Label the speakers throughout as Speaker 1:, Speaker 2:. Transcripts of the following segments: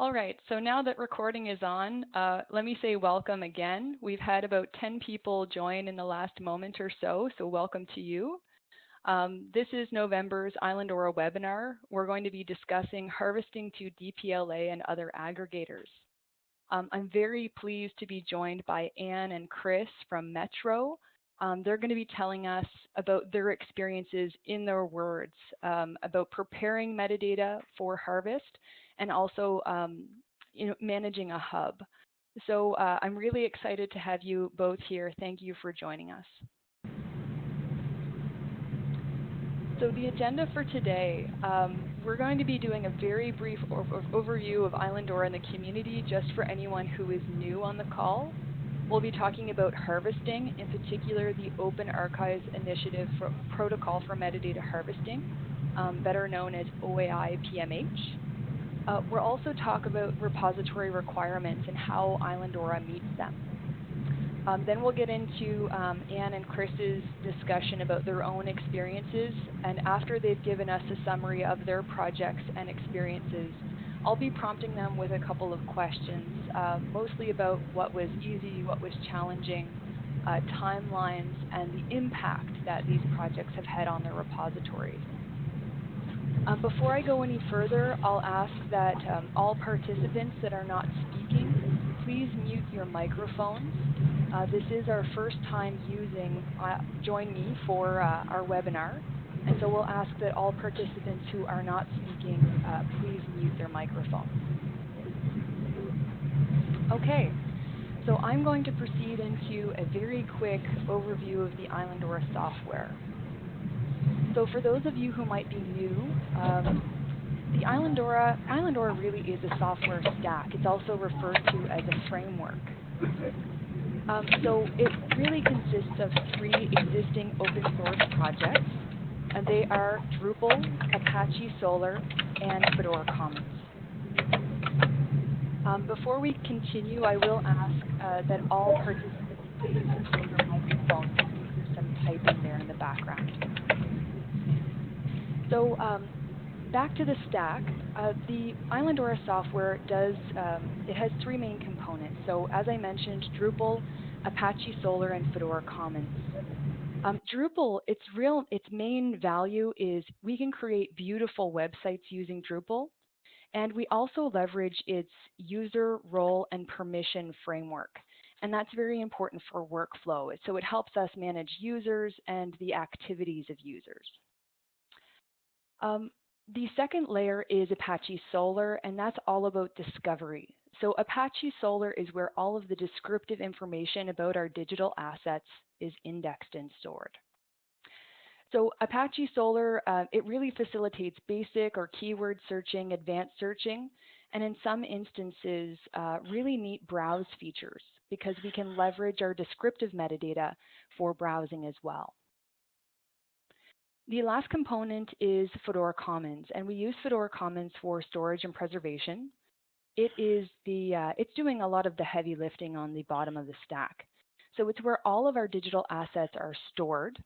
Speaker 1: All right, so now that recording is on, let me say welcome again. We've had about 10 people join in the last moment or so welcome to you. This is November's Islandora webinar. We're going to be discussing harvesting to DPLA and other aggregators. I'm very pleased to be joined by Anne and Chris from Metro. They're going to be telling us about their experiences in their words about preparing metadata for harvest and also managing a hub. So I'm really excited to have you both here. Thank you for joining us. So the agenda for today, we're going to be doing a very brief overview of Islandora and the community just for anyone who is new on the call. We'll be talking about harvesting, in particular the Open Archives Initiative Protocol for Metadata Harvesting, better known as OAI PMH. We'll also talk about repository requirements and how Islandora meets them. Then we'll get into Anne and Chris's discussion about their own experiences, and after they've given us a summary of their projects and experiences, I'll be prompting them with a couple of questions, mostly about what was easy, what was challenging, timelines, and the impact that these projects have had on their repositories. Before I go any further, I'll ask that all participants that are not speaking, please mute your microphones. This is our first time using Join Me for our webinar, and so we'll ask that all participants who are not speaking, please mute their microphones. Okay, so I'm going to proceed into a very quick overview of the Islandora software. So for those of you who might be new, the Islandora really is a software stack. It's also referred to as a framework. So it really consists of 3 existing open source projects, and they are Drupal, Apache Solr, and Fedora Commons. Before we continue, I will ask that all participants please mute their microphones. There's some typing there in the background. So back to the stack, the Islandora software it has 3 main components. So as I mentioned, Drupal, Apache Solr, and Fedora Commons. Drupal, its main value is we can create beautiful websites using Drupal, and we also leverage its user role and permission framework. And that's very important for workflow. So it helps us manage users and the activities of users. The second layer is Apache Solr, and that's all about discovery. So Apache Solr is where all of the descriptive information about our digital assets is indexed and stored. So Apache Solr, it really facilitates basic or keyword searching, advanced searching, and in some instances, really neat browse features because we can leverage our descriptive metadata for browsing as well. The last component is Fedora Commons, and we use Fedora Commons for storage and preservation. It's doing a lot of the heavy lifting on the bottom of the stack. So it's where all of our digital assets are stored.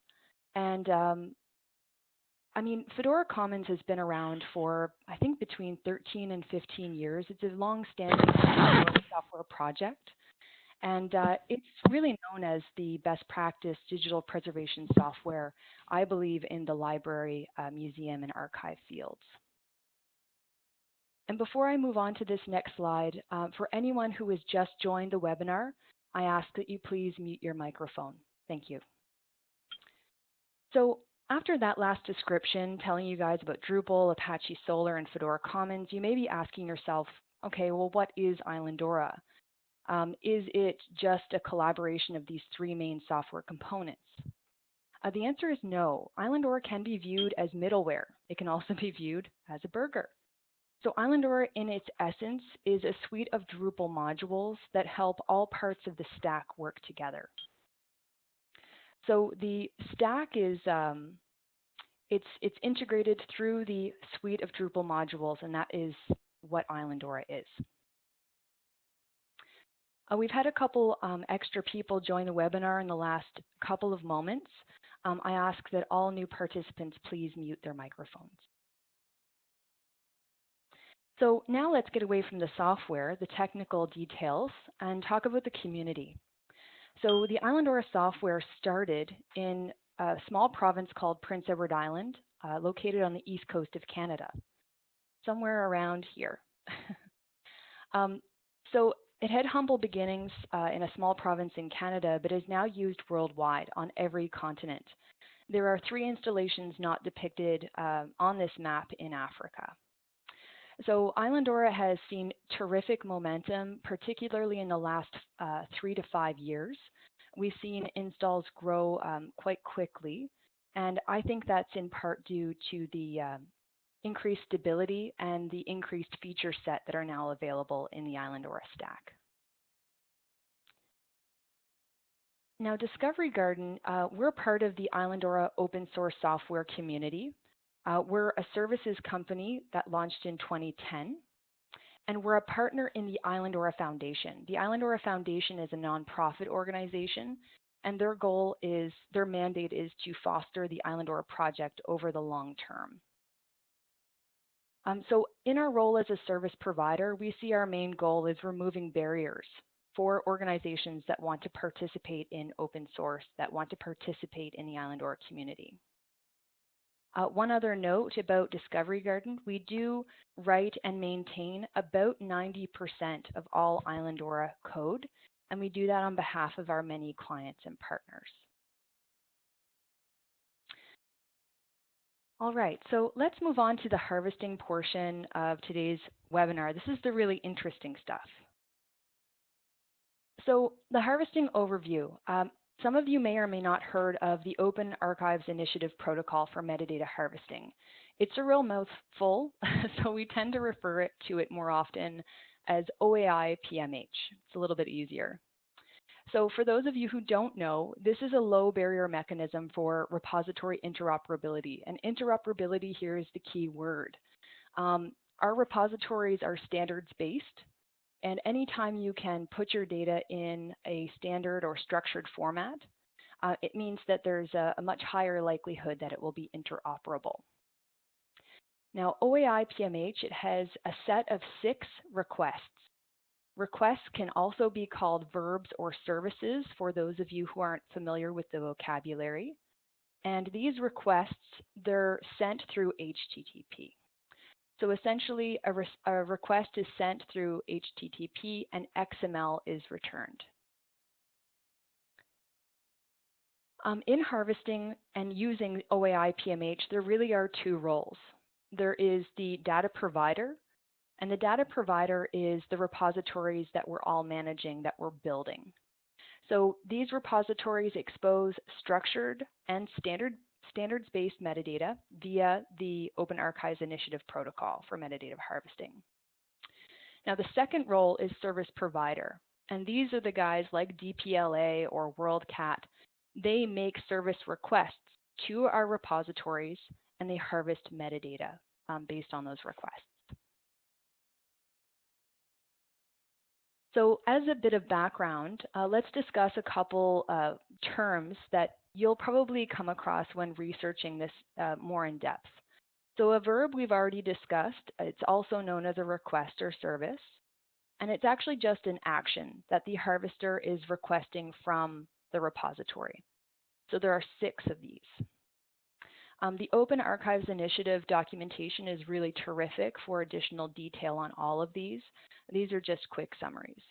Speaker 1: And I mean, Fedora Commons has been around for, I think, between 13 and 15 years. It's a long-standing software project. And it's really known as the best practice digital preservation software, I believe, in the library, museum, and archive fields. And before I move on to this next slide, for anyone who has just joined the webinar, I ask that you please mute your microphone. Thank you. So after that last description, telling you guys about Drupal, Apache Solr, and Fedora Commons, you may be asking yourself, okay, well, what is Islandora? Is it just a collaboration of these 3 main software components? The answer is no. Islandora can be viewed as middleware. It can also be viewed as a burger. So Islandora, in its essence, is a suite of Drupal modules that help all parts of the stack work together. So the stack is it's integrated through the suite of Drupal modules, and that is what Islandora is. We've had a couple extra people join the webinar in the last couple of moments. I ask that all new participants please mute their microphones. So now let's get away from the software, the technical details, and talk about the community. So the Islandora software started in a small province called Prince Edward Island, located on the east coast of Canada, somewhere around here. um, so it had humble beginnings in a small province in Canada, but is now used worldwide on every continent. There are 3 installations not depicted on this map in Africa. So Islandora has seen terrific momentum, particularly in the last 3 to 5 years. We've seen installs grow quite quickly, and I think that's in part due to the increased stability and the increased feature set that are now available in the Islandora stack. Now, Discovery Garden, we're part of the Islandora open source software community. We're a services company that launched in 2010, and we're a partner in the Islandora Foundation. The Islandora Foundation is a nonprofit organization, and their mandate is to foster the Islandora project over the long term. So in our role as a service provider, we see our main goal is removing barriers for organizations that want to participate in open source, that want to participate in the Islandora community. One other note about Discovery Garden, we do write and maintain about 90% of all Islandora code, and we do that on behalf of our many clients and partners. All right, so let's move on to the harvesting portion of today's webinar. This is the really interesting stuff. So the harvesting overview. Some of you may or may not heard of the Open Archives Initiative Protocol for Metadata Harvesting. It's a real mouthful, so we tend to refer to it more often as OAI PMH. It's a little bit easier. So for those of you who don't know, this is a low barrier mechanism for repository interoperability. And interoperability here is the key word. Our repositories are standards-based, and anytime you can put your data in a standard or structured format, it means that there's a much higher likelihood that it will be interoperable. Now, OAI PMH, it has a set of 6 requests. Requests can also be called verbs or services for those of you who aren't familiar with the vocabulary. And these requests, they're sent through HTTP. So essentially, a request is sent through HTTP and XML is returned. In harvesting and using OAI PMH, there really are 2 roles. There is the data provider, and the data provider is the repositories that we're all managing, that we're building. So these repositories expose structured and standards-based metadata via the Open Archives Initiative Protocol for metadata harvesting. Now, the second role is service provider, and these are the guys like DPLA or WorldCat. They make service requests to our repositories, and they harvest metadata based on those requests. So as a bit of background, let's discuss a couple terms that you'll probably come across when researching this more in depth. So a verb we've already discussed. It's also known as a request or service. And it's actually just an action that the harvester is requesting from the repository. So there are 6 of these. The Open Archives Initiative documentation is really terrific for additional detail on all of these. These are just quick summaries.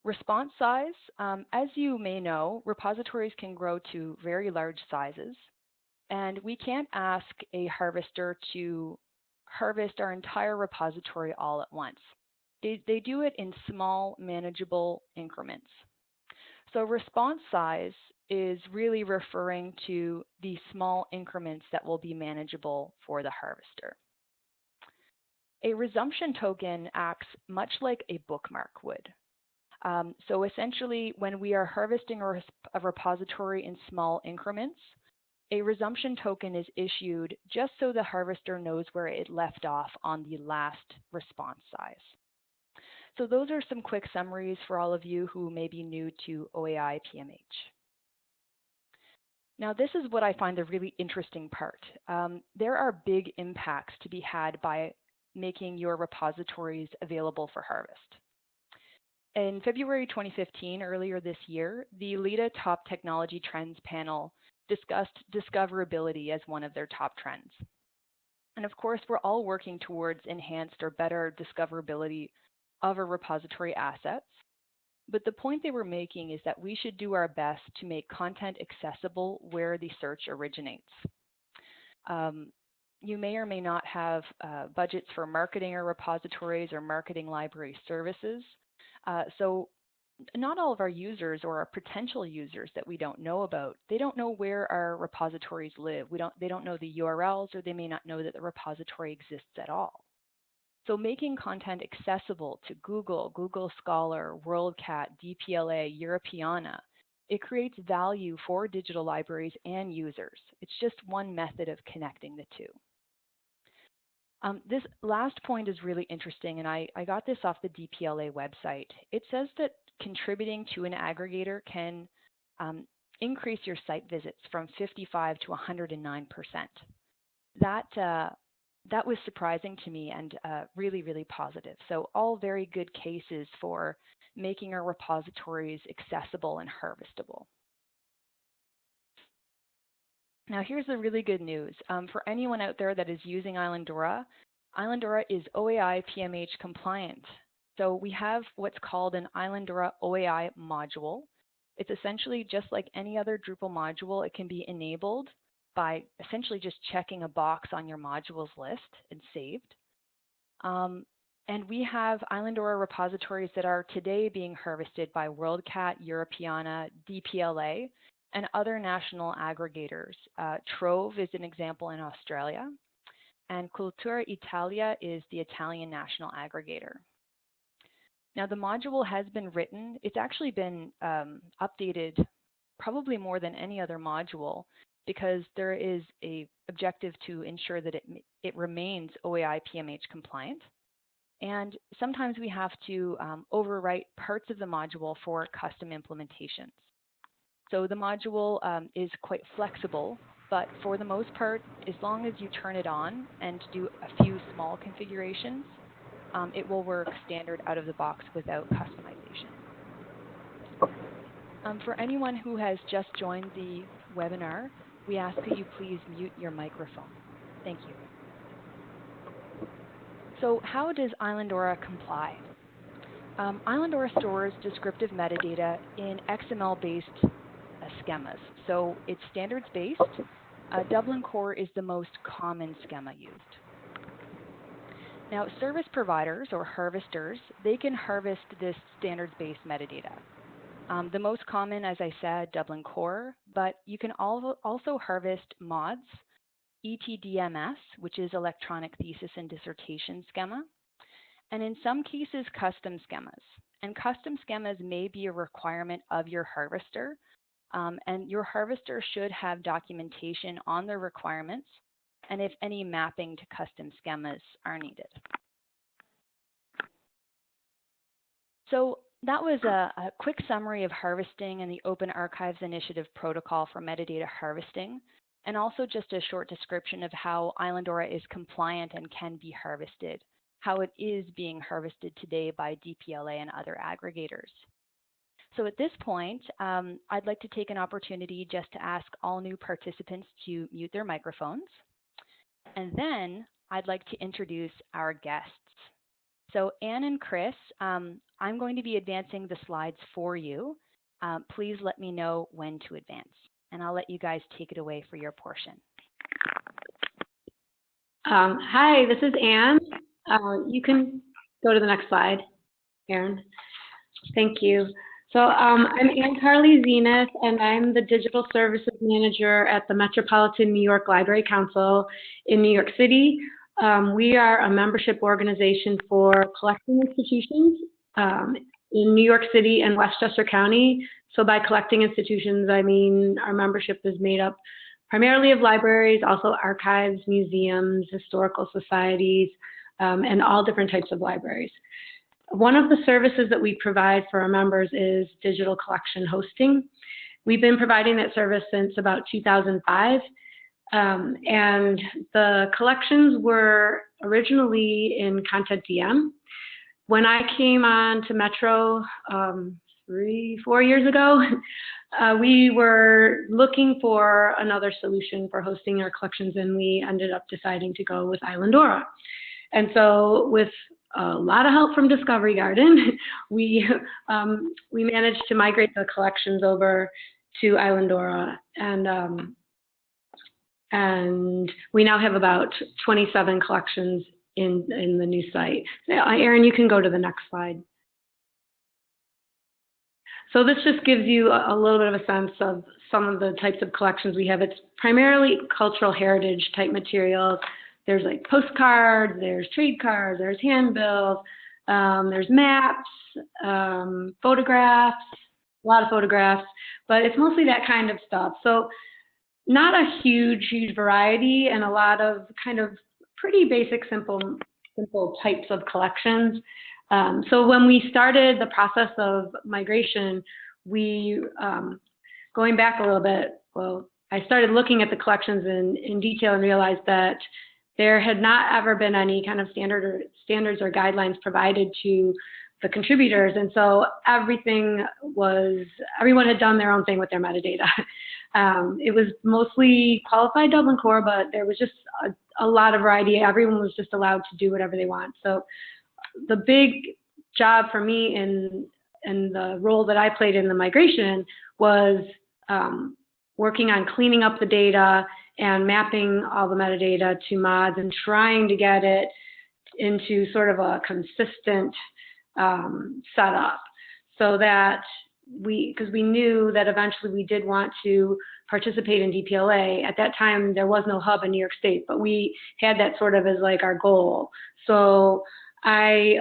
Speaker 1: Response size, as you may know, repositories can grow to very large sizes, and we can't ask a harvester to harvest our entire repository all at once. They do it in small, manageable increments. So response size is really referring to the small increments that will be manageable for the harvester. A resumption token acts much like a bookmark would. So essentially, when we are harvesting a repository in small increments, a resumption token is issued just so the harvester knows where it left off on the last response size. So those are some quick summaries for all of you who may be new to OAI PMH. Now, this is what I find the really interesting part. There are big impacts to be had by making your repositories available for harvest. In February 2015, earlier this year, the LIDA Top Technology Trends panel discussed discoverability as one of their top trends. And of course, we're all working towards enhanced or better discoverability of our repository assets. But the point they were making is that we should do our best to make content accessible where the search originates. You may or may not have budgets for marketing our repositories or marketing library services. So not all of our users or our potential users that we don't know about, they don't know where our repositories live. They don't know the URLs, or they may not know that the repository exists at all. So making content accessible to Google, Google Scholar, WorldCat, DPLA, Europeana, it creates value for digital libraries and users. It's just one method of connecting the two. This last point is really interesting, and I got this off the DPLA website. It says that contributing to an aggregator can increase your site visits from 55 to 109%. That was surprising to me and really, really positive. So all very good cases for making our repositories accessible and harvestable. Now here's the really good news. For anyone out there that is using Islandora, Islandora is OAI PMH compliant. So we have what's called an Islandora OAI module. It's essentially just like any other Drupal module. It can be enabled by essentially just checking a box on your modules list and saved. And we have Islandora repositories that are today being harvested by WorldCat, Europeana, DPLA, and other national aggregators. Trove is an example in Australia, and Cultura Italia is the Italian national aggregator. Now the module has been written. It's actually been updated probably more than any other module, because there is an objective to ensure that it remains OAI PMH compliant. And sometimes we have to overwrite parts of the module for custom implementations. So the module is quite flexible, but for the most part, as long as you turn it on and do a few small configurations, it will work standard out of the box without customization. For anyone who has just joined the webinar, we ask that you please mute your microphone. Thank you. So how does Islandora comply? Islandora stores descriptive metadata in XML-based schemas. So it's standards-based. Dublin Core is the most common schema used. Now, service providers or harvesters, they can harvest this standards-based metadata. The most common, as I said, Dublin Core, but you can also harvest mods, ETDMS, which is Electronic Thesis and Dissertation Schema, and in some cases, custom schemas. And custom schemas may be a requirement of your harvester, and your harvester should have documentation on their requirements, and if any mapping to custom schemas are needed. So that was a quick summary of harvesting and the Open Archives Initiative protocol for metadata harvesting, and also just a short description of how Islandora is compliant and can be harvested, how it is being harvested today by DPLA and other aggregators. So at this point, I'd like to take an opportunity just to ask all new participants to mute their microphones. And then I'd like to introduce our guests. So Anne and Chris, I'm going to be advancing the slides for you. Please let me know when to advance, and I'll let you guys take it away for your portion.
Speaker 2: Hi, this is Anne. You can go to the next slide, Aaron. Thank you. So I'm Anne Karle-Zenith, and I'm the Digital Services Manager at the Metropolitan New York Library Council in New York City. We are a membership organization for collecting institutions in New York City and Westchester County. So by collecting institutions, I mean our membership is made up primarily of libraries, also archives, museums, historical societies, and all different types of libraries. One of the services that we provide for our members is digital collection hosting. We've been providing that service since about 2005. And the collections were originally in Content DM. When I came on to Metro 3-4 years ago, we were looking for another solution for hosting our collections, and we ended up deciding to go with Islandora. And so with a lot of help from Discovery Garden, we managed to migrate the collections over to Islandora, and we now have about 27 collections in the new site. Erin, you can go to the next slide. So this just gives you a little bit of a sense of some of the types of collections we have. It's primarily cultural heritage type materials. There's like postcards, there's trade cards, there's handbills, there's maps, photographs, a lot of photographs, but it's mostly that kind of stuff. So not a huge variety, and a lot of kind of pretty basic, simple types of collections. So when we started the process of migration, going back a little bit, well, I started looking at the collections in detail and realized that there had not ever been any kind of standards or guidelines provided to the contributors, and so everyone had done their own thing with their metadata. It was mostly qualified Dublin Core, but there was just a lot of variety. Everyone was just allowed to do whatever they want. So the big job for me in the role that I played in the migration was working on cleaning up the data and mapping all the metadata to mods and trying to get it into sort of a consistent setup, so that because we knew that eventually we did want to participate in DPLA. At that time, there was no hub in New York State, but we had that sort of as like our goal. So I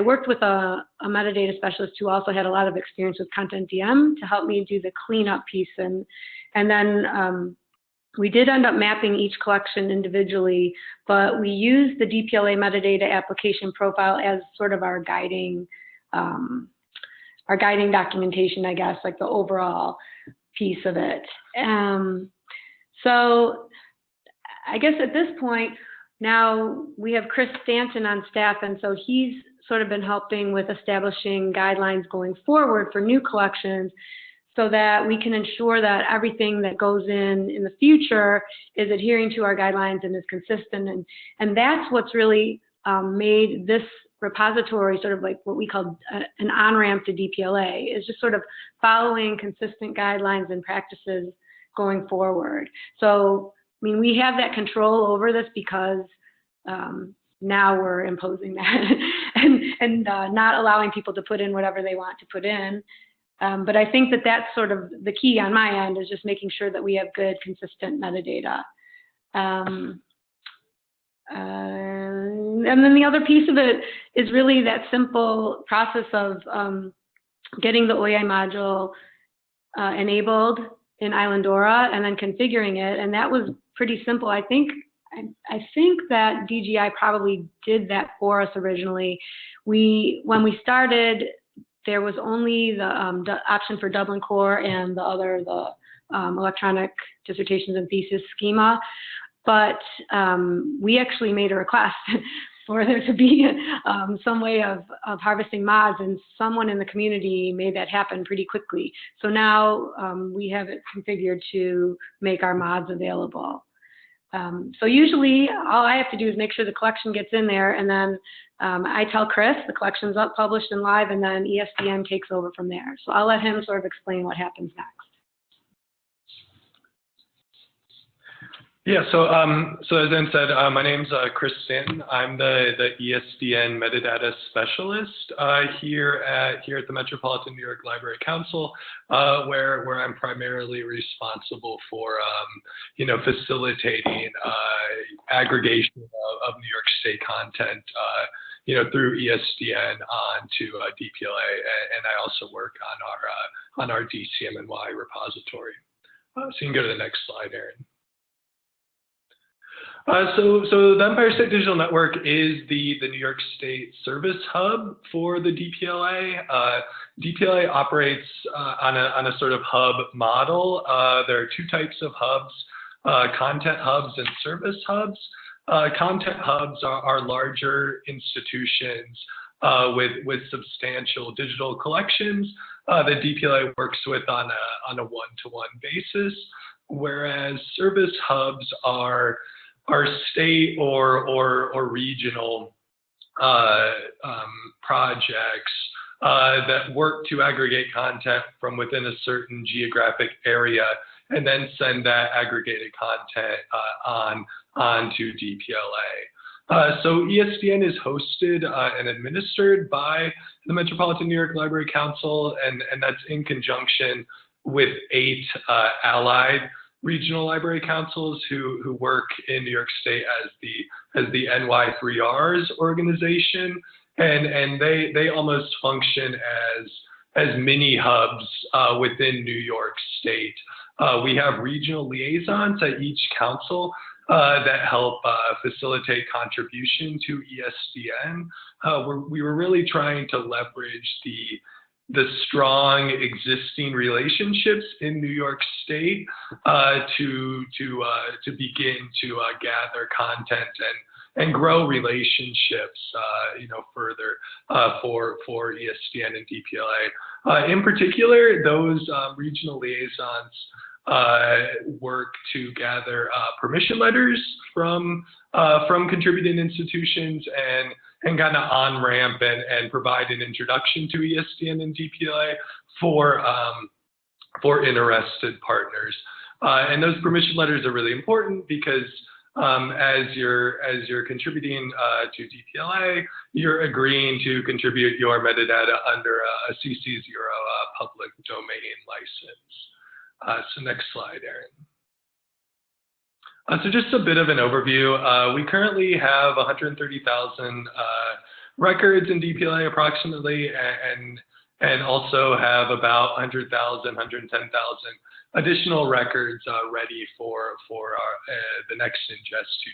Speaker 2: worked with a metadata specialist who also had a lot of experience with Content DM to help me do the cleanup piece, and then we did end up mapping each collection individually, but we used the DPLA metadata application profile as sort of our guiding documentation, I guess, like the overall piece of it. So I guess at this point, now we have Chris Stanton on staff, and so he's sort of been helping with establishing guidelines going forward for new collections, so that we can ensure that everything that goes in the future is adhering to our guidelines and is consistent. And that's what's really made this repository sort of like what we call an on-ramp to DPLA, is just sort of following consistent guidelines and practices going forward. So, I mean, we have that control over this because now we're imposing that and not allowing people to put in whatever they want to put in. But I think that that's sort of the key on my end, is just making sure that we have good, consistent metadata. And then the other piece of it is really that simple process of getting the OEI module enabled in Islandora and then configuring it. And that was pretty simple. I think that DGI probably did that for us originally. When we started, there was only the option for Dublin Core and the electronic dissertations and thesis schema. But we actually made a request for there to be some way of harvesting mods, and someone in the community made that happen pretty quickly. So now we have it configured to make our mods available. So usually all I have to do is make sure the collection gets in there, and then I tell Chris the collection's up, published, and live, and then ESDN takes over from there. So I'll let him sort of explain what happens next.
Speaker 3: Yeah, so as Anne said, my name's Chris Stanton. I'm the ESDN metadata specialist here at the Metropolitan New York Library Council, where I'm primarily responsible for facilitating aggregation of New York State content through ESDN onto DPLA, and I also work on our DCMNY repository. So you can go to the next slide, Erin. So the Empire State Digital Network is the New York State service hub for the DPLA. DPLA operates on a sort of hub model. There are two types of hubs. content hubs and service hubs. Content hubs are larger institutions with substantial digital collections that DPLA works with on a one-to-one basis, whereas service hubs are state or regional projects that work to aggregate content from within a certain geographic area and then send that aggregated content on to DPLA. So ESDN is hosted and administered by the Metropolitan New York Library Council, and that's in conjunction with 8 allied regional library councils who work in New York State as the NY3Rs organization, and they almost function as mini hubs within New York State. We have regional liaisons at each council that help facilitate contribution to ESDN. We were really trying to leverage the strong existing relationships in New York State to begin to gather content and grow relationships, further for ESDN and DPLA. In particular, those regional liaisons work to gather permission letters from contributing institutions and kind of on-ramp and provide an introduction to ESDN and DPLA for interested partners. And those permission letters are really important because as you're contributing to DPLA, you're agreeing to contribute your metadata under a CC0 public domain license. So next slide, Erin. So just a bit of an overview. We currently have 130,000 records in DPLA approximately, and also have about 100,000, 110,000 additional records ready for the next ingest to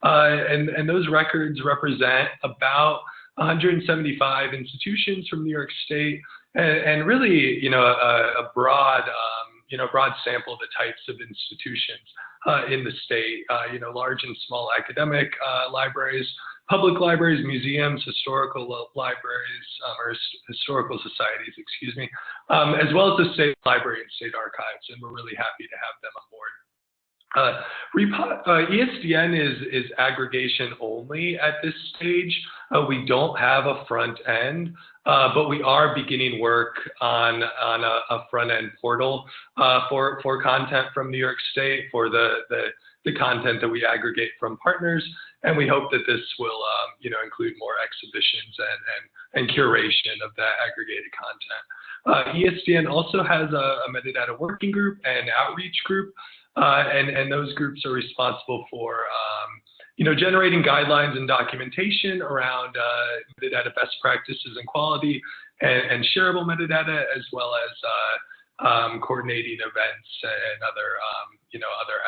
Speaker 3: DPLA. And those records represent about 175 institutions from New York State, and really, a broad sample of the types of institutions in the state, large and small academic libraries, public libraries, museums, historical libraries, or historical societies, excuse me, as well as the state library and state archives, and we're really happy to have them on board. ESDN is aggregation only at this stage. We don't have a front end, but we are beginning work on a front end portal for content from New York State, for the content that we aggregate from partners, and we hope that this will include more exhibitions and curation of that aggregated content. ESDN also has a metadata working group and outreach group. And those groups are responsible for, generating guidelines and documentation around metadata best practices and quality and shareable metadata, as well as coordinating events and other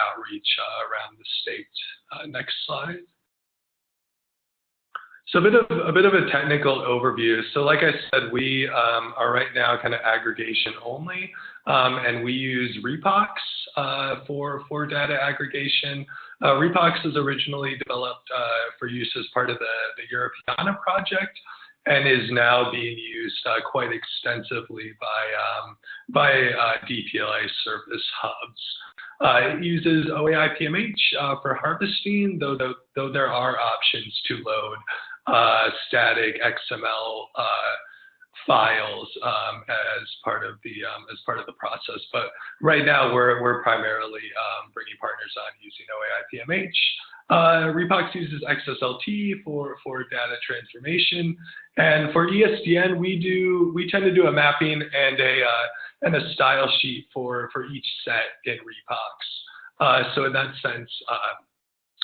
Speaker 3: outreach around the state. Next slide. So a bit of a technical overview. So like I said, we are right now kind of aggregation only, and we use RePox for data aggregation. RePox was originally developed for use as part of the Europeana project, and is now being used quite extensively by DPLA service hubs. It uses OAI PMH for harvesting, though there are options to load static XML files as part of the process. But right now we're primarily bringing partners on using OAI PMH. RePox uses XSLT for data transformation, and for ESDN we tend to do a mapping and a style sheet for each set in RePox. So in that sense,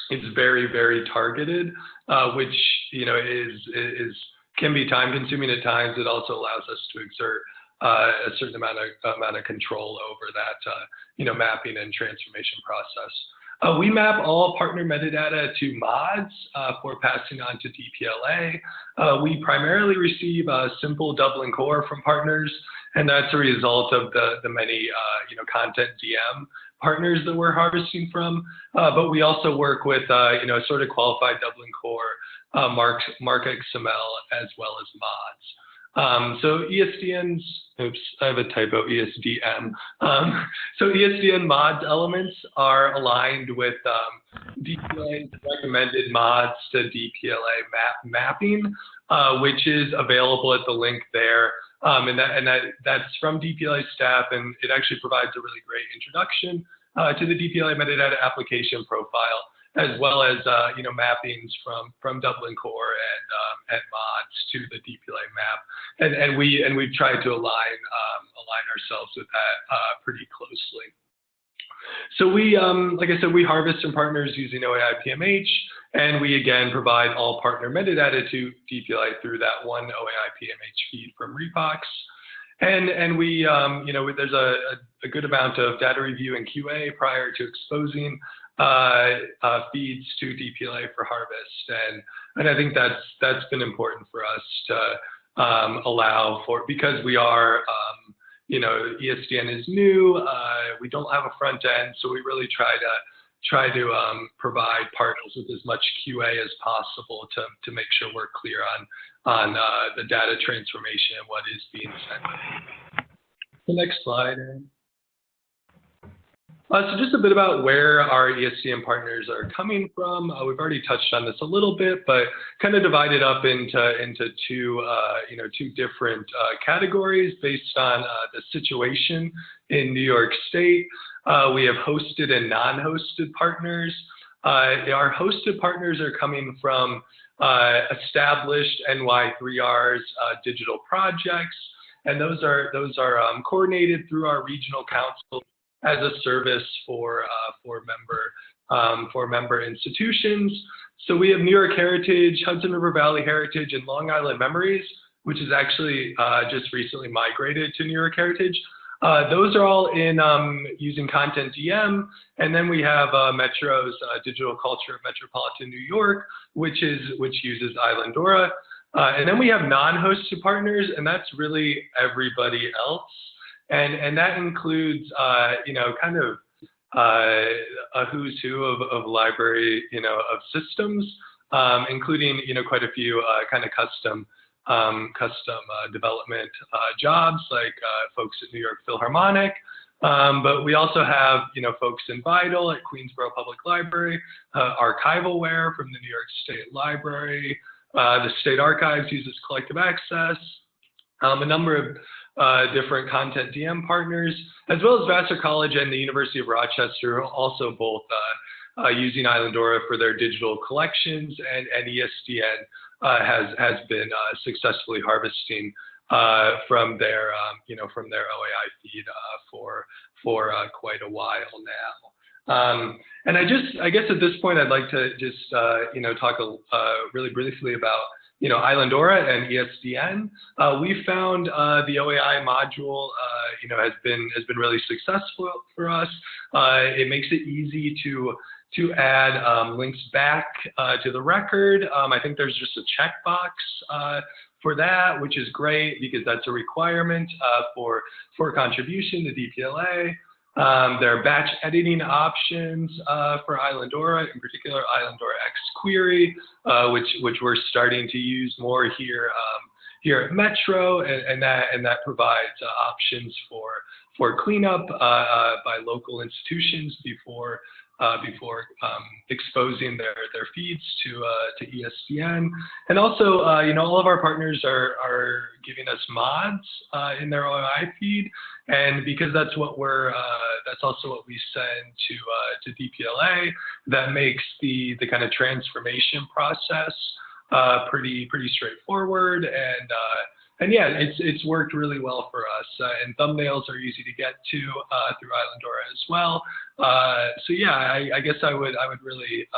Speaker 3: it's very, very targeted, which can be time consuming at times. It also allows us to exert a certain amount of control over that mapping and transformation process. We map all partner metadata to mods for passing on to DPLA. We primarily receive a simple Dublin core from partners, and that's a result of the many content DM partners that we're harvesting from, but we also work with, sort of qualified Dublin Core, Mark XML, as well as mods. So ESDN's, oops, I have a typo, ESDM. So ESDN mods elements are aligned with DPLA's recommended mods to DPLA mapping, which is available at the link there. That's from DPLA staff, and it actually provides a really great introduction to the DPLA metadata application profile, as well as mappings from Dublin Core and mods to the DPLA map, and we've tried to align ourselves with that pretty closely. So we, like I said, we harvest from partners using OAI PMH, and we again provide all partner metadata to DPLA through that one OAI PMH feed from Repox. And we, there's a good amount of data review and QA prior to exposing feeds to DPLA for harvest, and I think that's been important for us to allow for, because we are ESDN is new, we don't have a front end, so we really try to provide partners with as much QA as possible to make sure we're clear on the data transformation and what is being sent. The next slide. So just a bit about where our ESDN partners are coming from. We've already touched on this a little bit, but kind of divided up into two different categories based on the situation in New York State. We have hosted and non-hosted partners. Our hosted partners are coming from established NY3Rs digital projects, and those are coordinated through our regional council as a service for member institutions. So we have New York Heritage, Hudson River Valley Heritage, and Long Island Memories, which is actually just recently migrated to New York Heritage. Those are all in using Content DM, and then we have Metro's Digital Culture of Metropolitan New York, which uses Islandora, and then we have non-hosted partners, and that's really everybody else. And that includes, kind of a who's who of library, of systems, including, quite a few kind of custom development jobs, like folks at New York Philharmonic. But we also have, folks in Vital at Queensborough Public Library, Archivalware from the New York State Library, the State Archives uses Collective Access, a number of different Content DM partners, as well as Vassar College and the University of Rochester, also both using Islandora for their digital collections, and ESDN has been successfully harvesting from their OAI feed for quite a while now. And I guess at this point I'd like to just talk really briefly about Islandora and ESDN. We found the OAI module has been really successful for us. It makes it easy to add links back to the record. I think there's just a checkbox for that, which is great because that's a requirement for contribution to DPLA. There are batch editing options for Islandora, in particular Islandora X Query, which we're starting to use more here at Metro, and that provides options for cleanup by local institutions before exposing their feeds to ESDN. And also, all of our partners are giving us mods in their OAI feed, and because that's also what we send to DPLA. That makes the kind of transformation process pretty straightforward, and yeah, it's worked really well for us. And thumbnails are easy to get to through Islandora as well. So yeah, I guess I would really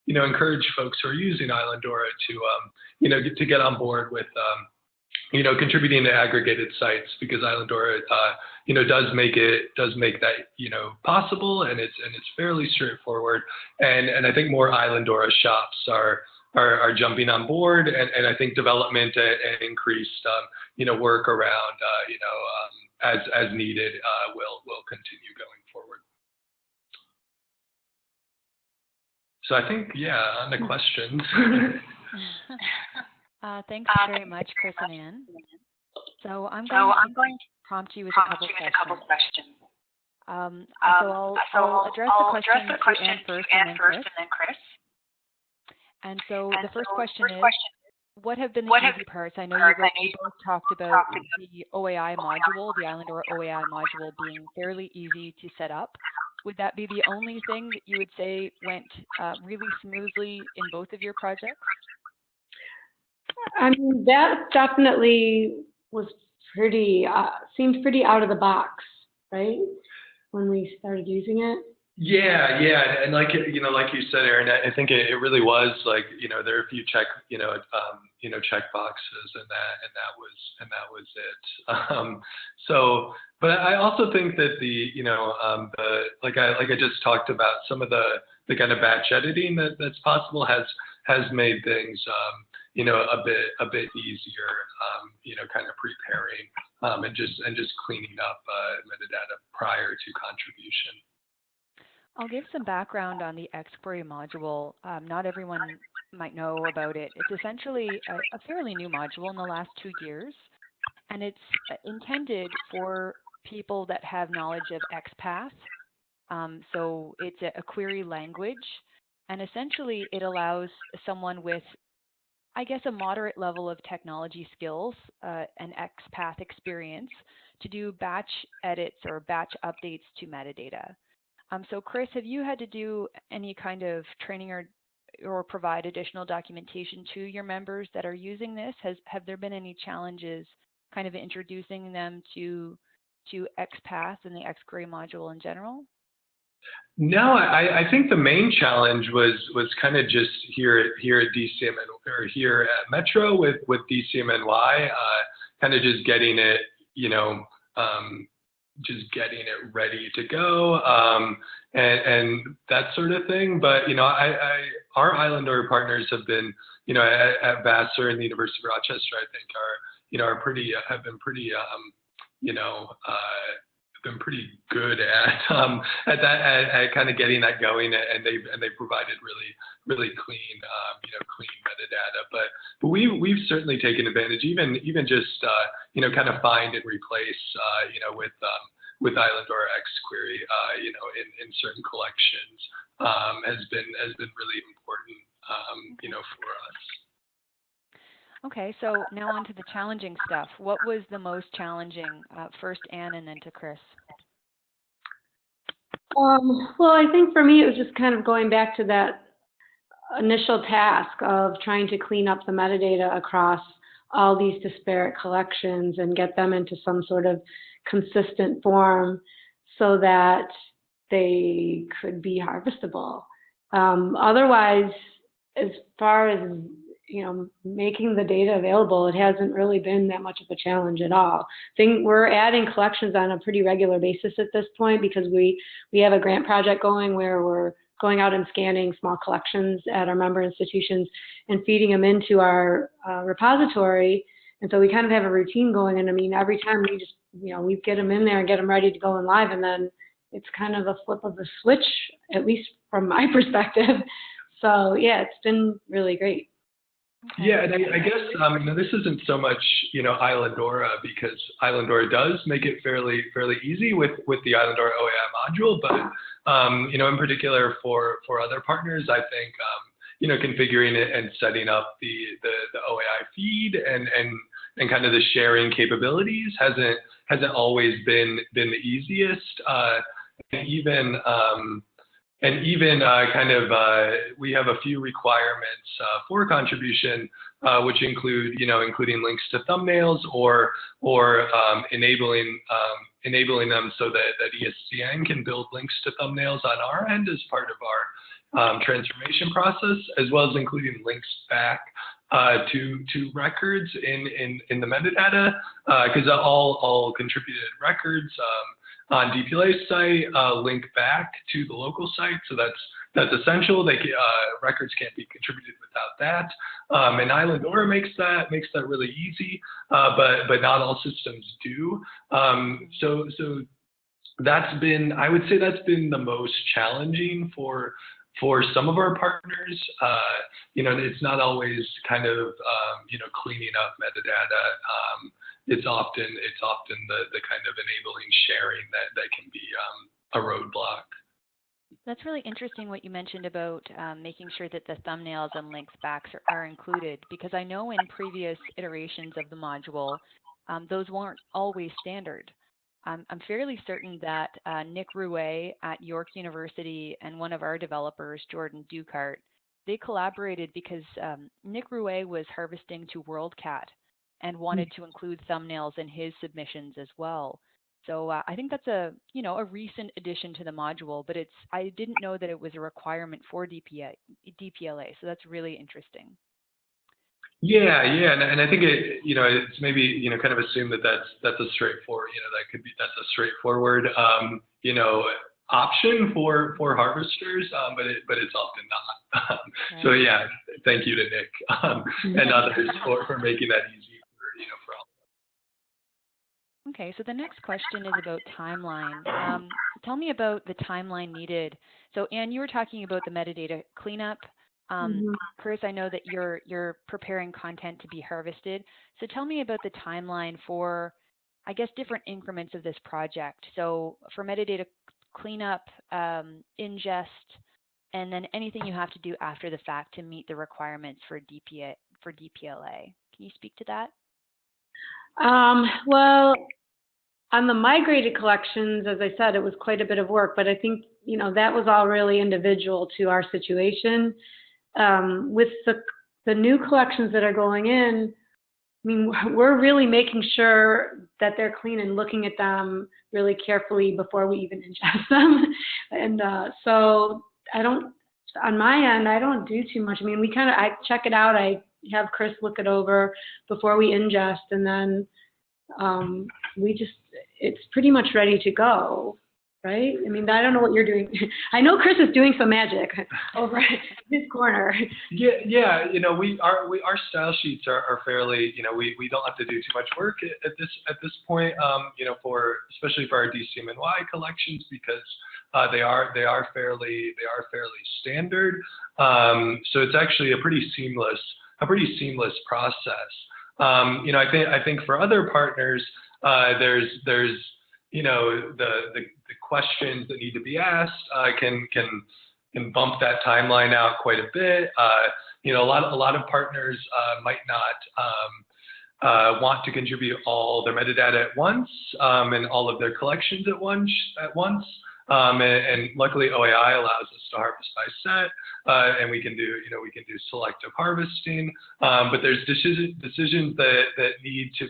Speaker 3: encourage folks who are using Islandora to get on board with contributing to aggregated sites, because Islandora does make that possible, and it's fairly straightforward. And I think more Islandora shops are jumping on board, and I think development and increased work around as needed will continue going forward. So I think, yeah, on the questions.
Speaker 1: Thanks very much, Chris and Anne. So I'm going to prompt you with a couple questions. So I'll address the question to Anne first and then Chris. And so the first question is, what have been the easy parts? I know you both talked about the OAI module, the Islandora OAI module being fairly easy to set up. Would that be the only thing that you would say went really smoothly in both of your projects?
Speaker 2: I mean, that definitely was pretty, seemed pretty out of the box, right? When we started using it.
Speaker 3: Yeah, and like like you said, Aaron, I think it really was like there are a few check boxes, and that was it. So, but I also think that the like I just talked about, some of the kind of batch editing that's possible has made things a bit easier, kind of preparing and just cleaning up metadata prior to contribution.
Speaker 1: I'll give some background on the Xquery module. Not everyone might know about it. It's essentially a fairly new module in the last 2 years, and it's intended for people that have knowledge of XPath. So it's a query language, and essentially it allows someone with, I guess, a moderate level of technology skills and XPath experience to do batch edits or batch updates to metadata. So Chris, have you had to do any kind of training or provide additional documentation to your members that are using this? Have there been any challenges kind of introducing them to XPath and the Xquery module in general?
Speaker 3: No, I think the main challenge was kind of just here at DCM or here at Metro with DCMNY, kind of just getting it, just getting it ready to go, and that sort of thing. But our Islandora partners have been, at Vassar and the University of Rochester, I think have been pretty good at kind of getting that going, and they provided really clean clean metadata. But we've certainly taken advantage, even just kind of find and replace with Islandora Xquery in certain collections has been really important for us.
Speaker 1: Okay, so now on to the challenging stuff. What was the most challenging? First Anne and then to Chris.
Speaker 2: Well, I think for me it was just kind of going back to that initial task of trying to clean up the metadata across all these disparate collections and get them into some sort of consistent form so that they could be harvestable. Otherwise, as far as making the data available, it hasn't really been that much of a challenge at all. We're adding collections on a pretty regular basis at this point because we have a grant project going where we're going out and scanning small collections at our member institutions and feeding them into our repository. And so we kind of have a routine going. And I mean, every time we just, we get them in there and get them ready to go in live. And then it's kind of a flip of the switch, at least from my perspective. So yeah, it's been really great.
Speaker 3: Okay. Yeah, and I guess this isn't so much Islandora, because Islandora does make it fairly easy with the Islandora OAI module, but in particular for other partners, I think configuring it and setting up the OAI feed and kind of the sharing capabilities hasn't always been the easiest, and even we have a few requirements for contribution, which include, including links to thumbnails or enabling them so that ESCN can build links to thumbnails on our end as part of our transformation process, as well as including links back to records in the metadata, because all contributed records on DPLA's site link back to the local site, so that's essential. Records can't be contributed without that, and Islandora makes that really easy, but not all systems do. So I would say that's been the most challenging for For some of our partners, it's not always kind of, cleaning up metadata. It's often the kind of enabling sharing that can be a roadblock.
Speaker 1: That's really interesting what you mentioned about making sure that the thumbnails and links backs are included, because I know in previous iterations of the module, those weren't always standard. I'm fairly certain that Nick Rouet at York University and one of our developers, Jordan Ducart, they collaborated because Nick Rouet was harvesting to WorldCat and wanted to include thumbnails in his submissions as well. So I think that's a recent addition to the module, but I didn't know that it was a requirement for DPLA. So that's really interesting.
Speaker 3: Yeah, and I think it's maybe kind of assume that that's a straightforward that's a straightforward option for harvesters, but it's often not.
Speaker 1: Right.
Speaker 3: So yeah, thank you to Nick and others for making that easy for all.
Speaker 1: Okay, so the next question is about timeline. Tell me about the timeline needed. So Anne, you were talking about the metadata cleanup. Chris, I know that you're preparing content to be harvested. So tell me about the timeline for, I guess, different increments of this project. So for metadata cleanup, ingest, and then anything you have to do after the fact to meet the requirements for DPLA. Can you speak to that?
Speaker 2: Well, on the migrated collections, as I said, it was quite a bit of work, but I think, that was all really individual to our situation. With the new collections that are going in, I mean, we're really making sure that they're clean and looking at them really carefully before we even ingest them. And so on my end, I don't do too much. I mean, I check it out. I have Chris look it over before we ingest, and then it's pretty much ready to go, right? I mean, I don't know what you're doing. I know Chris is doing some magic over in his corner.
Speaker 3: Yeah. Our style sheets are fairly, we don't have to do too much work at this point, especially for our DCMNY collections, because they are fairly standard. So it's actually a pretty seamless process. I think for other partners, there's the questions that need to be asked can bump that timeline out quite a bit. A lot of partners might not want to contribute all their metadata at once and all of their collections at once. And luckily OAI allows us to harvest by set, and we can do selective harvesting. But there's decisions that need to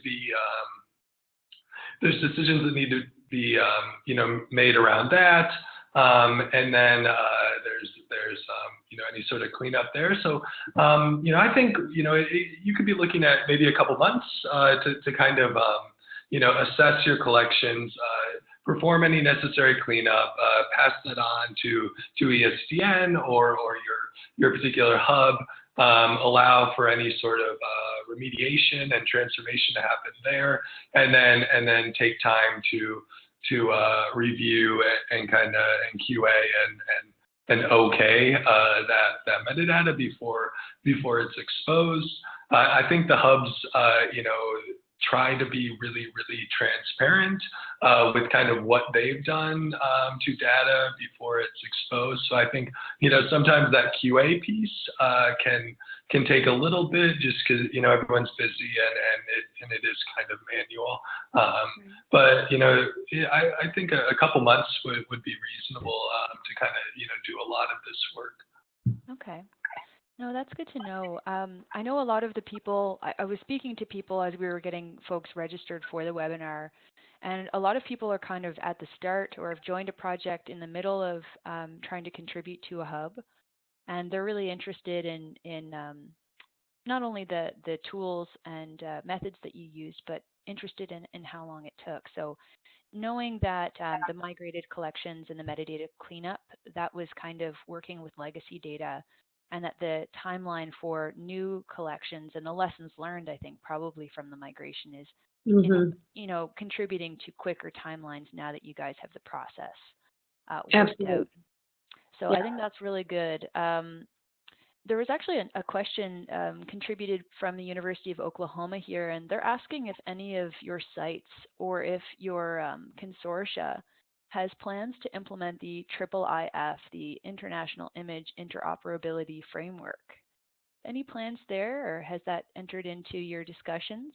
Speaker 3: be made around that, and then there's any sort of cleanup there. So I think you could be looking at maybe a couple months to kind of assess your collections, perform any necessary cleanup, pass that on to ESDN or your particular hub, allow for any sort of remediation and transformation to happen there, and then take time to review and kind of QA and okay that metadata before it's exposed. I think the hubs try to be really, really transparent with kind of what they've done to data before it's exposed. So I think sometimes that QA piece can take a little bit just because everyone's busy and it is kind of manual. But I think a couple months would be reasonable to kind of do a lot of this work.
Speaker 1: Okay. No, that's good to know. I know a lot of the people, I was speaking to people as we were getting folks registered for the webinar, and a lot of people are kind of at the start or have joined a project in the middle of trying to contribute to a hub, and they're really interested in not only the tools and methods that you used, but interested in how long it took. So knowing that the migrated collections and the metadata cleanup, that was kind of working with legacy data, and that the timeline for new collections and the lessons learned, I think, probably from the migration is, contributing to quicker timelines now that you guys have the process worked out. So
Speaker 2: Yeah.
Speaker 1: I think that's really good. There was actually a question contributed from the University of Oklahoma here, and they're asking if any of your sites or if your consortia has plans to implement the IIIF, the International Image Interoperability Framework. Any plans there, or has that entered into your discussions?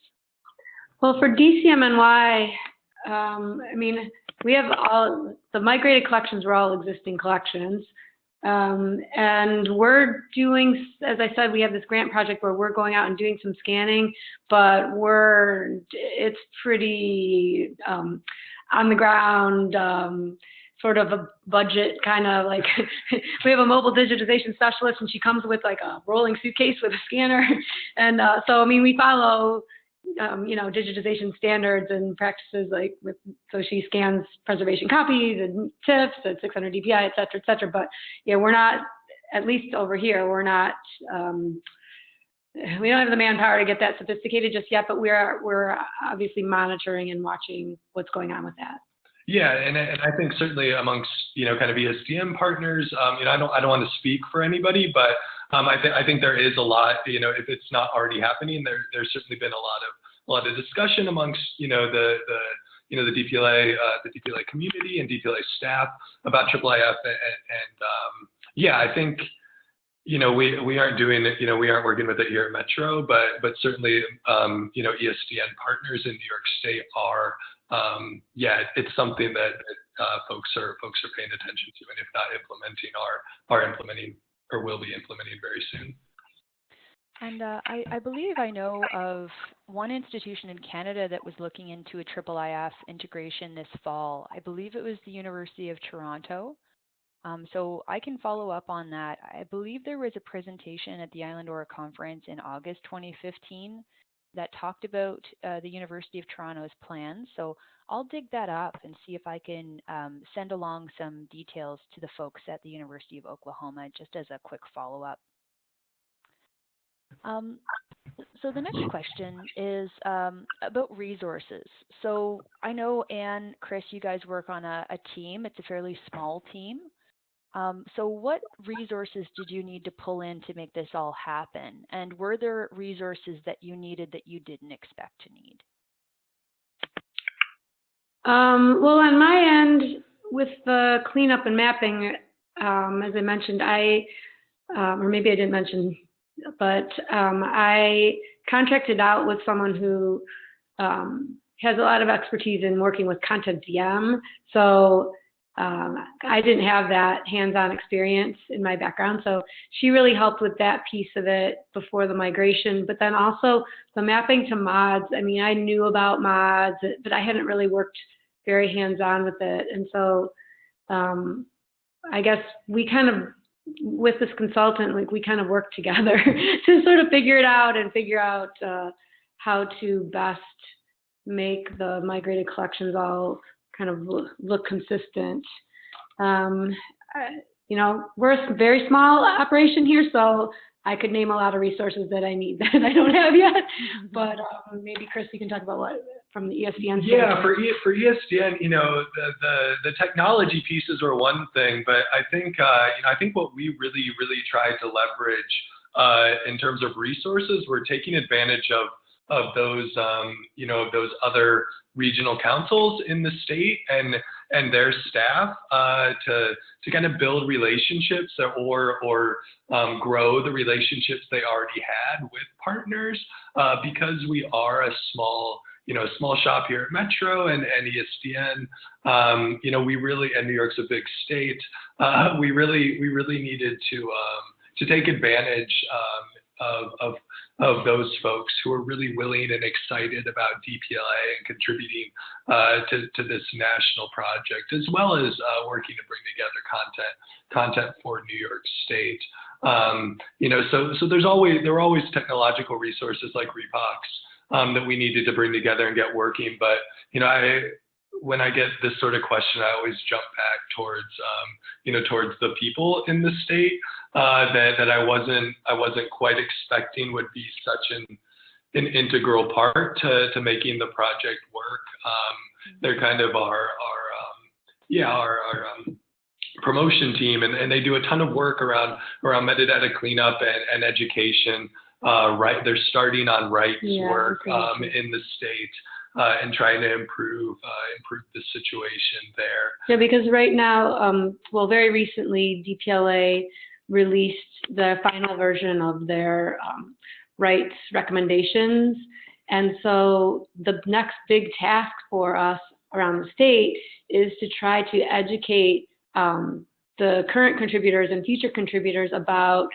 Speaker 2: Well, for DCMNY, I mean, we have all, the migrated collections were all existing collections. And we're doing, as I said, we have this grant project where we're going out and doing some scanning, but it's pretty on the ground, sort of a budget kind of like, we have a mobile digitization specialist and she comes with like a rolling suitcase with a scanner. And so, I mean, we follow, you know, digitization standards and practices like so she scans preservation copies and TIFFs at 600 DPI, et cetera, et cetera. But yeah, we're not, at least over here, we're not, we don't have the manpower to get that sophisticated just yet, but we're obviously monitoring and watching what's going on with that.
Speaker 3: Yeah, and I think certainly amongst, you know, kind of ESDM partners, you know, I don't want to speak for anybody, but I think there is a lot, you know, if it's not already happening, there's certainly been a lot of discussion amongst, you know, the DPLA community and DPLA staff about IIIF, and yeah, I think, you know, we aren't doing it, you know, we aren't working with it here at Metro, but certainly, you know, ESDN partners in New York State are, yeah, it's something that folks are paying attention to, and if not implementing, are implementing or will be implementing very soon.
Speaker 1: And I believe I know of one institution in Canada that was looking into a IIIF integration this fall. I believe it was the University of Toronto. So I can follow up on that. I believe there was a presentation at the Islandora conference in August 2015 that talked about the University of Toronto's plans. So I'll dig that up and see if I can send along some details to the folks at the University of Oklahoma, just as a quick follow-up. So the next question is about resources. So I know, Anne, Chris, you guys work on a team. It's a fairly small team. So what resources did you need to pull in to make this all happen? And were there resources that you needed that you didn't expect to need?
Speaker 2: Well, on my end, with the cleanup and mapping, as I mentioned, or maybe I didn't mention, but I contracted out with someone who has a lot of expertise in working with content DM. So I didn't have that hands-on experience in my background. So she really helped with that piece of it before the migration. But then also the mapping to mods. I mean, I knew about mods, but I hadn't really worked very hands-on with it. And so I guess we kind of, with this consultant, like we kind of worked together to sort of figure it out and figure out how to best make the migrated collections all kind of look consistent. You know, we're a very small operation here, so I could name a lot of resources that I need that I don't have yet. But maybe Chris, you can talk about what from the ESDN.
Speaker 3: Yeah, for ESDN, you know, the technology pieces were one thing, but I think you know, I think what we really tried to leverage in terms of resources, we're taking advantage of those you know, of those other regional councils in the state and their staff to kind of build relationships or grow the relationships they already had with partners, because we are a small shop here at Metro and ESDN. You know, we really, and New York's a big state, we really needed to take advantage of those folks who are really willing and excited about DPLA and contributing to this national project, as well as working to bring together content for New York State. You know, so there were always technological resources like Repox that we needed to bring together and get working. But you know, when I get this sort of question, I always jump back towards you know, towards the people in the state that I wasn't quite expecting would be such an integral part to making the project work. They're kind of our promotion team, and they do a ton of work around metadata cleanup and education. Right, they're starting on rights work in the state and trying to improve the situation there.
Speaker 2: Yeah, because right now, well, very recently, DPLA released the final version of their rights recommendations, and so the next big task for us around the state is to try to educate the current contributors and future contributors about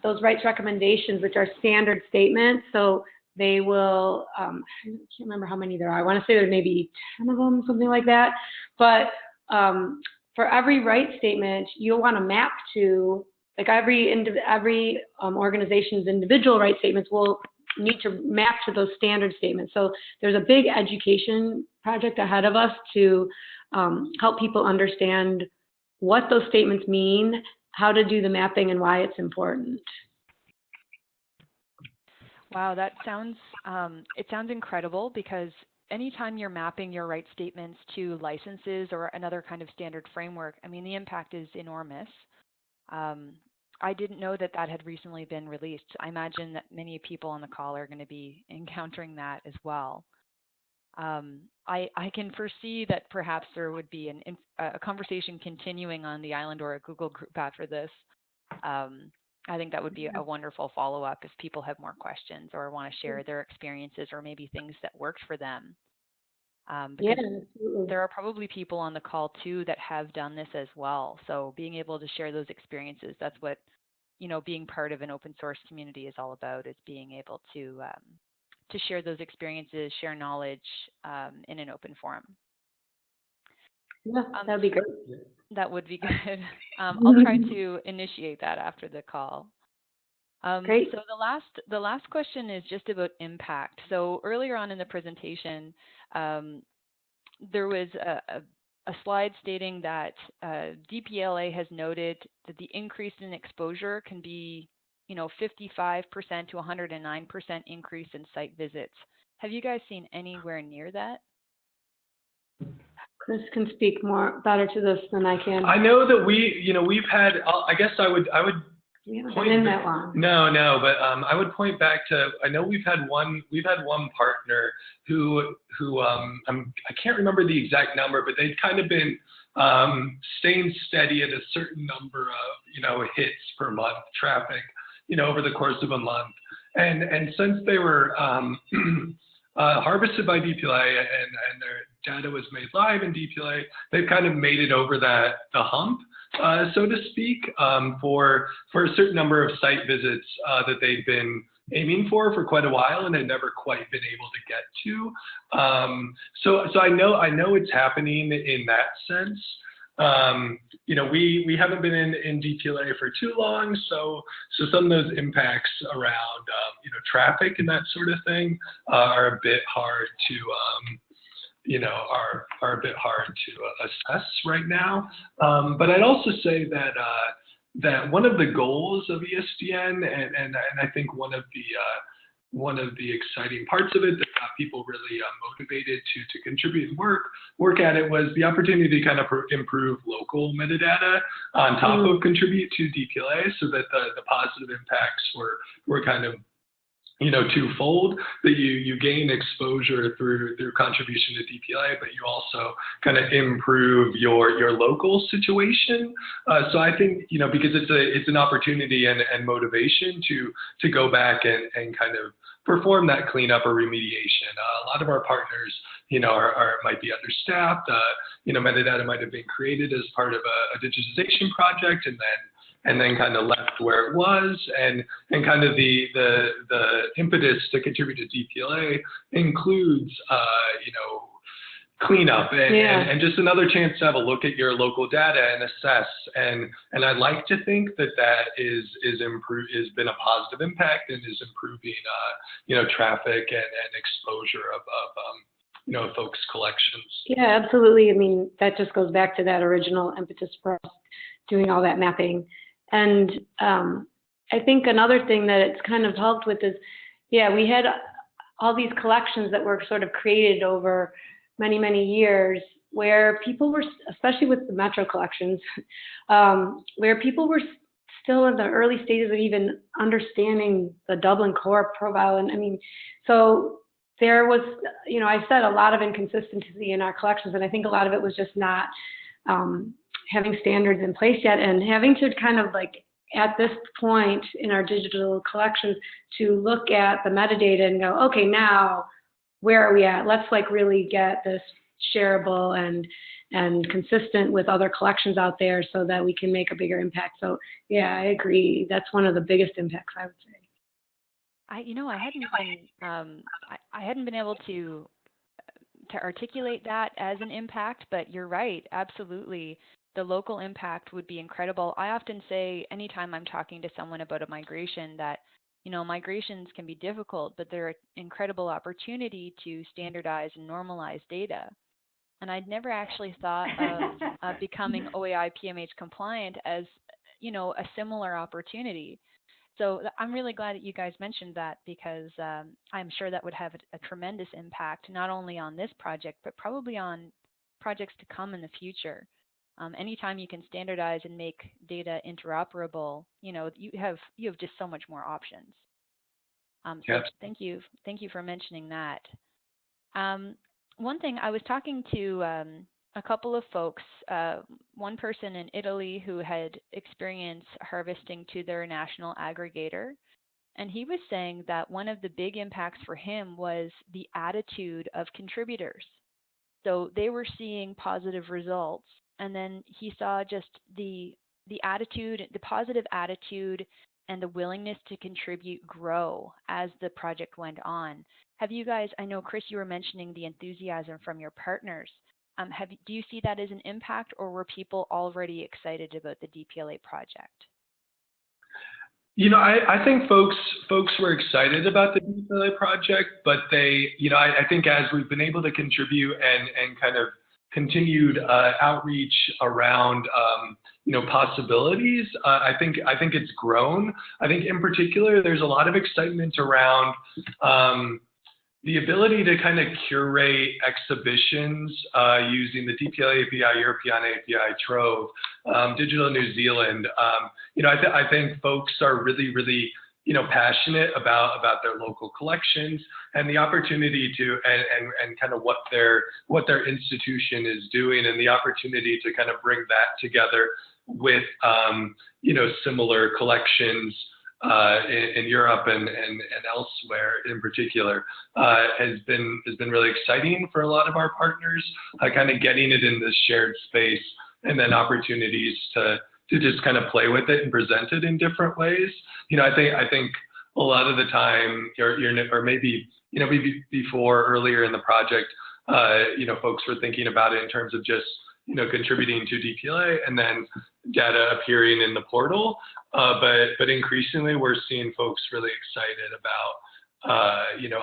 Speaker 2: those rights recommendations, which are standard statements. So they will, I can't remember how many there are. I want to say there may be 10 of them, something like that. But for every rights statement, you'll want to map to, like every organization's individual rights statements will need to map to those standard statements. So there's a big education project ahead of us to help people understand what those statements mean, how to do the mapping, and why it's important.
Speaker 1: Wow, that sounds, it sounds incredible, because anytime you're mapping your rights statements to licenses or another kind of standard framework, I mean, the impact is enormous. I didn't know that had recently been released. I imagine that many people on the call are going to be encountering that as well. I can foresee that perhaps there would be a conversation continuing on the Islandora Google group after this. I think that would be a wonderful follow-up if people have more questions or want to share their experiences or maybe things that worked for them. Because there are probably people on the call too that have done this as well. So being able to share those experiences, that's what, being part of an open source community is all about, is being able to share those experiences, share knowledge in an open forum.
Speaker 2: Yeah, that'd be great.
Speaker 1: That would be good. I'll try to initiate that after the call.
Speaker 2: Great.
Speaker 1: So the last question is just about impact. So earlier on in the presentation, there was a slide stating that DPLA has noted that the increase in exposure can be 55% to 109% increase in site visits. Have you guys seen anywhere near that?
Speaker 2: Chris can speak better to this than I can.
Speaker 3: I know that we've had. I guess I would.
Speaker 2: We haven't been in that long.
Speaker 3: No, but I would point back to. I know we've had one partner who I can't remember the exact number, but they've kind of been staying steady at a certain number of hits per month, traffic, over the course of a month. And since they were harvested by DPLA and their data was made live in DPLA, they've kind of made it over the hump, so to speak, for a certain number of site visits that they've been aiming for quite a while and had never quite been able to get to. So I know it's happening in that sense. We haven't been in DTLA for too long, so some of those impacts around traffic and that sort of thing are a bit hard to are a bit hard to assess right now. But I'd also say that one of the goals of ESDN and I think one of the exciting parts of it that got people really motivated to contribute and work at it was the opportunity to kind of improve local metadata on top of contribute to DPLA, so that the positive impacts were kind of twofold, that you gain exposure through contribution to DPLA, but you also kind of improve your local situation. So I think, because it's an opportunity and motivation to go back and kind of perform that cleanup or remediation. A lot of our partners, might be understaffed. Metadata might have been created as part of a digitization project and then kind of left where it was, and kind of the impetus to contribute to DPLA includes cleanup and just another chance to have a look at your local data and assess. And I'd like to think that is been a positive impact and is improving traffic and exposure of folks' collections.
Speaker 2: Yeah, absolutely. I mean, that just goes back to that original impetus for us doing all that mapping. And I think another thing that it's kind of helped with is, we had all these collections that were sort of created over many, many years where people were, especially with the Metro collections, where people were still in the early stages of even understanding the Dublin core profile. And I mean, so there was, you know, I said a lot of inconsistency in our collections, and I think a lot of it was just not having standards in place yet, and having to kind of like at this point in our digital collections to look at the metadata and go, okay, now where are we at? Let's like really get this shareable and consistent with other collections out there so that we can make a bigger impact. So yeah, I agree. That's one of the biggest impacts, I would say.
Speaker 1: I hadn't been able to articulate that as an impact, but you're right, absolutely. The local impact would be incredible. I often say anytime I'm talking to someone about a migration that, you know, migrations can be difficult, but they're an incredible opportunity to standardize and normalize data. And I'd never actually thought of becoming OAI PMH compliant as, you know, a similar opportunity. So I'm really glad that you guys mentioned that, because I'm sure that would have a tremendous impact, not only on this project, but probably on projects to come in the future. Anytime you can standardize and make data interoperable, you know, you have just so much more options. So
Speaker 3: Yes.
Speaker 1: thank you for mentioning that. One thing, I was talking to a couple of folks, one person in Italy who had experience harvesting to their national aggregator, and he was saying that one of the big impacts for him was the attitude of contributors. So they were seeing positive results, and then he saw just the attitude, the positive attitude and the willingness to contribute grow as the project went on. Have you guys, I know, Chris, you were mentioning the enthusiasm from your partners. Do you see that as an impact, or were people already excited about the DPLA project?
Speaker 3: You know, I think folks were excited about the DTLA project, but they, you know, I think as we've been able to contribute and kind of continued outreach around, you know, possibilities, I think it's grown. I think in particular, there's a lot of excitement around the ability to kind of curate exhibitions using the DPLA API, European API, Trove, Digital New Zealand. You know, I think folks are really, you know, passionate about their local collections and the opportunity to and kind of what their institution is doing, and the opportunity to kind of bring that together with you know, similar collections in Europe and elsewhere in particular has been really exciting for a lot of our partners, kind of getting it in this shared space, and then opportunities to just kind of play with it and present it in different ways. You know, I think a lot of the time, or maybe, you know, maybe before, earlier in the project, you know, folks were thinking about it in terms of just, you know, contributing to DPLA and then data appearing in the portal. But increasingly, we're seeing folks really excited about, you know,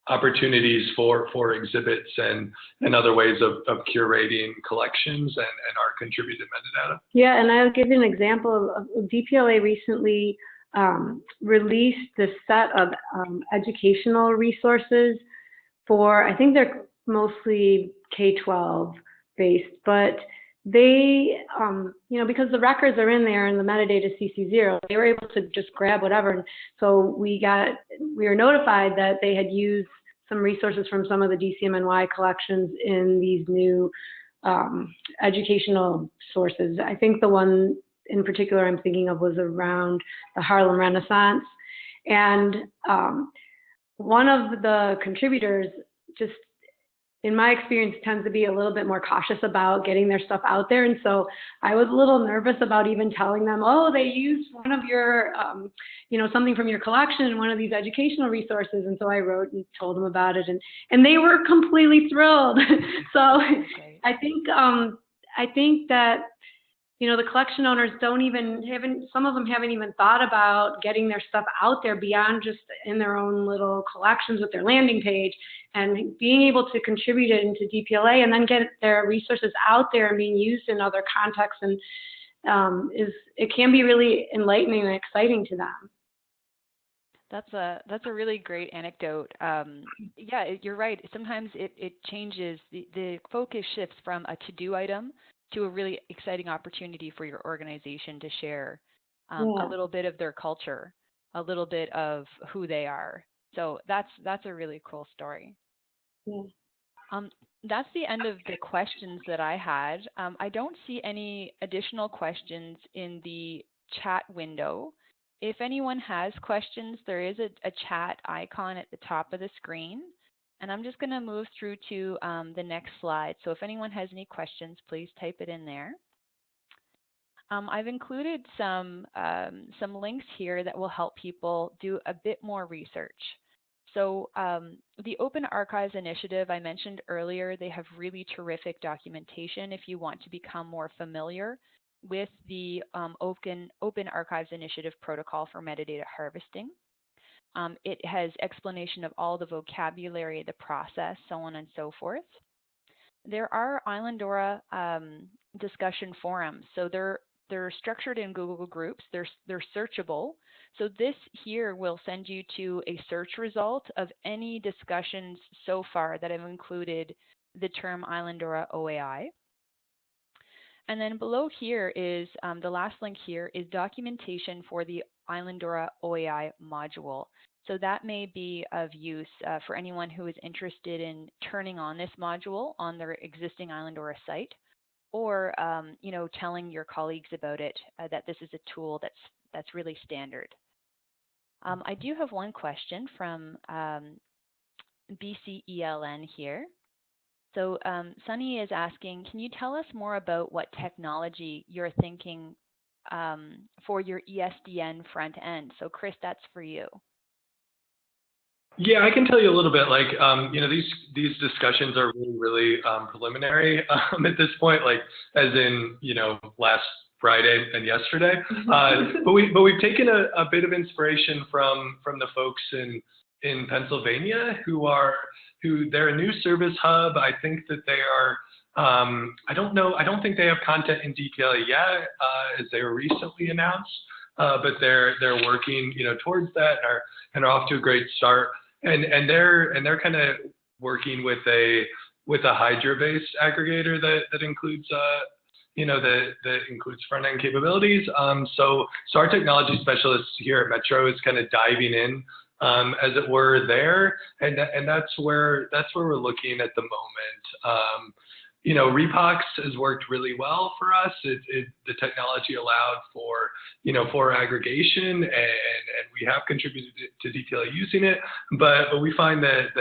Speaker 3: opportunities for exhibits and other ways of curating collections and our contributed metadata.
Speaker 2: Yeah, and I'll give you an example of DPLA recently released this set of educational resources for, I think they're mostly K-12 based, but they, you know, because the records are in there and the metadata CC0, they were able to just grab whatever. And so we were notified that they had used some resources from some of the DCMNY collections in these new educational sources. I think the one in particular I'm thinking of was around the Harlem Renaissance. And one of the contributors, just in my experience, tends to be a little bit more cautious about getting their stuff out there. And so I was a little nervous about even telling them, oh, they used one of your, you know, something from your collection in one of these educational resources. And so I wrote and told them about it, and they were completely thrilled. So I think that, you know, the collection owners some of them haven't even thought about getting their stuff out there beyond just in their own little collections with their landing page, and being able to contribute it into DPLA and then get their resources out there and being used in other contexts, and it can be really enlightening and exciting to them.
Speaker 1: That's a really great anecdote. Yeah, you're right. Sometimes it changes. The focus shifts from a to-do item to a really exciting opportunity for your organization to share a
Speaker 2: Yeah.
Speaker 1: little bit of their culture, a little bit of who they are. So that's a really cool story.
Speaker 2: Yeah.
Speaker 1: Um, that's the end of the questions that I had. I don't see any additional questions in the chat window. If anyone has questions, there is a chat icon at the top of the screen. And I'm just going to move through to the next slide. So if anyone has any questions, please type it in there. I've included some links here that will help people do a bit more research. So the Open Archives Initiative I mentioned earlier, they have really terrific documentation if you want to become more familiar with the Open Archives Initiative protocol for metadata harvesting. It has explanation of all the vocabulary, the process, so on and so forth. There are Islandora discussion forums. So they're structured in Google Groups. They're searchable. So this here will send you to a search result of any discussions so far that have included the term Islandora OAI. And then below here is the last link here is documentation for the Islandora OAI module. So that may be of use for anyone who is interested in turning on this module on their existing Islandora site, or telling your colleagues about it, that this is a tool that's really standard. I do have one question from BCELN here. So Sunny is asking, can you tell us more about what technology you're thinking for your ESDN front end? So Chris, that's for you.
Speaker 3: Yeah, I can tell you a little bit. Like, these discussions are really preliminary at this point. Like, as in, last Friday and yesterday. But we've taken a bit of inspiration from the folks in Pennsylvania they're a new service hub. I think that they are. I don't know. I don't think they have content in DPLA yet, as they were recently announced. But they're working, towards that and are off to a great start. And they're kind of working with a Hydra-based aggregator that includes that includes front-end capabilities. So our technology specialists here at Metro is kind of diving in, as it were, there, and that's where we're looking at the moment. Repox has worked really well for us. The technology allowed for aggregation, and we have contributed to DTLA using it. But we find that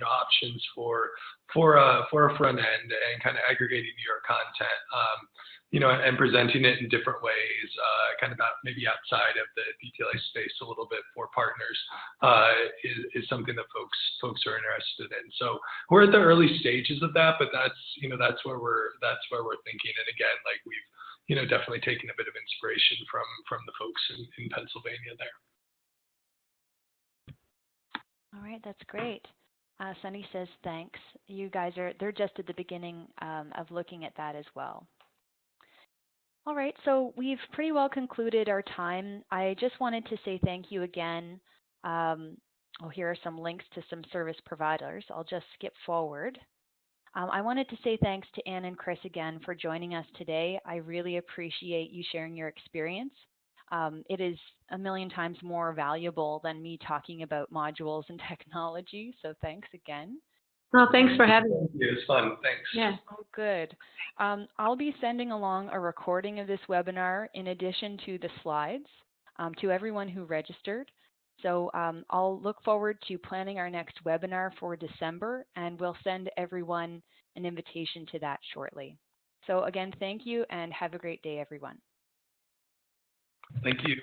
Speaker 3: options for a front end and kind of aggregating your content, and presenting it in different ways, kind of maybe outside of the DTLA space a little bit for partners, is something that folks are interested in. So we're at the early stages of that, but that's where we're thinking. And again, like we've definitely taken a bit of inspiration from the folks in Pennsylvania there.
Speaker 1: All right, that's great. Sunny says thanks. You guys they're just at the beginning of looking at that as well. All right, so we've pretty well concluded our time. I just wanted to say thank you again. Here are some links to some service providers. I'll just skip forward. I wanted to say thanks to Anne and Chris again for joining us today. I really appreciate you sharing your experience. It is a million times more valuable than me talking about modules and technology, so thanks again.
Speaker 2: Well, thanks for having me.
Speaker 3: It was fun. Thanks.
Speaker 2: Yeah.
Speaker 1: Oh, good. I'll be sending along a recording of this webinar in addition to the slides to everyone who registered. So I'll look forward to planning our next webinar for December, and we'll send everyone an invitation to that shortly. So again, thank you and have a great day, everyone.
Speaker 3: Thank you.